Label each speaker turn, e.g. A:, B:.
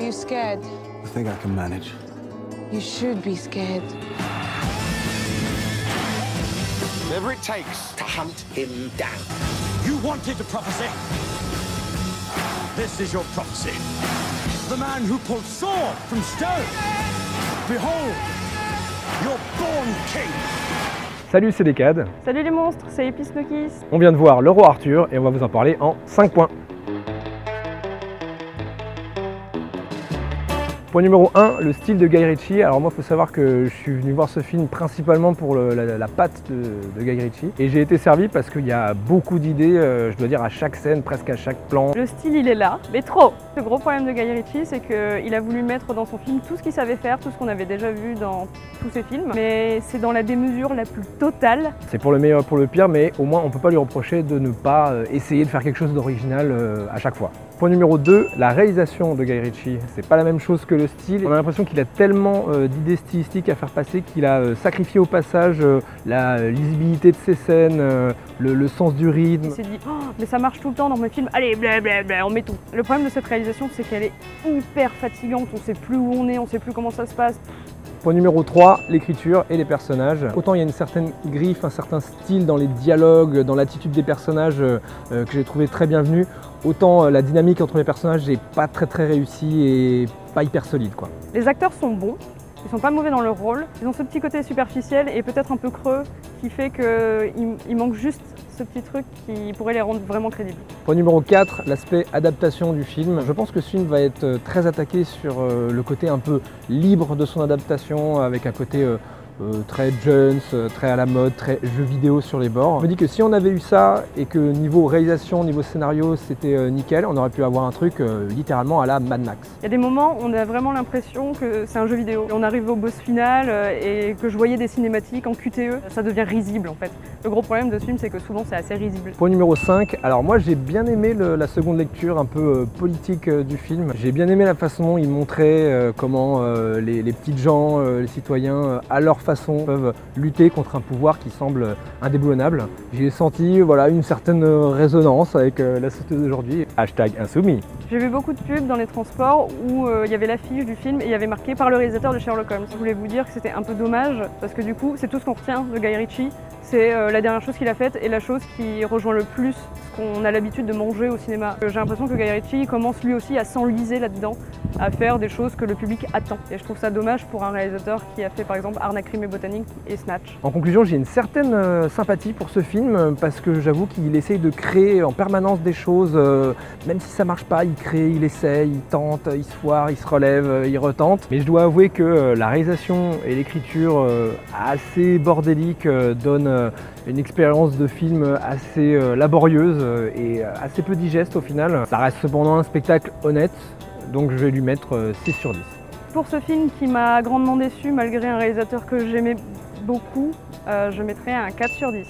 A: Are you scared?
B: I think I can manage.
A: You should be scared.
C: Whatever it takes to hunt him down.
D: You wanted the prophecy. This is your prophecy. The man who pulled sword from stone. Behold, your born king.
E: Salut, c'est Decade.
F: Salut les monstres, c'est Episnokis.
E: On vient de voir Le Roi Arthur et on va vous en parler en 5 points. Point numéro 1, le style de Guy Ritchie. Alors moi, il faut savoir que je suis venu voir ce film principalement pour la patte de Guy Ritchie. Et j'ai été servi parce qu'il y a beaucoup d'idées, je dois dire, à chaque scène, presque à chaque plan.
F: Le style, il est là, mais trop. Le gros problème de Guy Ritchie, c'est qu'il a voulu mettre dans son film tout ce qu'il savait faire, tout ce qu'on avait déjà vu dans tous ses films. Mais c'est dans la démesure la plus totale.
E: C'est pour le meilleur et pour le pire, mais au moins on ne peut pas lui reprocher de ne pas essayer de faire quelque chose d'original à chaque fois. Point numéro 2, la réalisation de Guy Ritchie. C'est pas la même chose que le style. On a l'impression qu'il a tellement d'idées stylistiques à faire passer qu'il a sacrifié au passage la lisibilité de ses scènes, le sens du rythme.
F: Il s'est dit, oh, mais ça marche tout le temps dans mes films, allez, blablabla, on met tout. Le problème de cette réalisation, c'est qu'elle est hyper fatigante, on sait plus où on est, on sait plus comment ça se passe.
E: Point numéro 3, l'écriture et les personnages. Autant il y a une certaine griffe, un certain style dans les dialogues, dans l'attitude des personnages que j'ai trouvé très bienvenue, autant la dynamique entre les personnages n'est pas très réussie et pas hyper solide, quoi.
F: Les acteurs sont bons, ils sont pas mauvais dans leur rôle, ils ont ce petit côté superficiel et peut-être un peu creux qui fait qu'il manque juste ce petit truc qui pourrait les rendre vraiment crédibles.
E: Point numéro 4, l'aspect adaptation du film. Je pense que ce film va être très attaqué sur le côté un peu libre de son adaptation, avec un côté très Jones, très à la mode, très jeu vidéo sur les bords. Je me dis que si on avait eu ça et que niveau réalisation, niveau scénario, c'était nickel, on aurait pu avoir un truc littéralement à la Mad Max.
F: Il y a des moments où on a vraiment l'impression que c'est un jeu vidéo. On arrive au boss final et que je voyais des cinématiques en QTE, ça devient risible en fait. Le gros problème de ce film, c'est que souvent c'est assez risible.
E: Point numéro 5, alors moi j'ai bien aimé la seconde lecture un peu politique du film. J'ai bien aimé la façon dont il montrait comment les petites gens, les citoyens, à leur façon peuvent lutter contre un pouvoir qui semble indéboulonnable. J'ai senti voilà, une certaine résonance avec la société d'aujourd'hui. Hashtag insoumis.
F: J'ai vu beaucoup de pubs dans les transports où il y avait l'affiche du film et il y avait marqué par le réalisateur de Sherlock Holmes. Je voulais vous dire que c'était un peu dommage parce que du coup c'est tout ce qu'on retient de Guy Ritchie. C'est la dernière chose qu'il a faite et la chose qui rejoint le plus ce qu'on a l'habitude de manger au cinéma. J'ai l'impression que Guy Ritchie commence lui aussi à s'enliser là-dedans, à faire des choses que le public attend. Et je trouve ça dommage pour un réalisateur qui a fait par exemple Arnaque, Crime et Botanique et Snatch.
E: En conclusion, j'ai une certaine sympathie pour ce film parce que j'avoue qu'il essaye de créer en permanence des choses, même si ça marche pas, il crée, il essaye, il tente, il se foire, il se relève, il retente. Mais je dois avouer que la réalisation et l'écriture assez bordélique donnent une expérience de film assez laborieuse et assez peu digeste au final. Ça reste cependant un spectacle honnête, donc je vais lui mettre 6 sur 10.
F: Pour ce film qui m'a grandement déçu malgré un réalisateur que j'aimais beaucoup, je mettrais un 4 sur 10.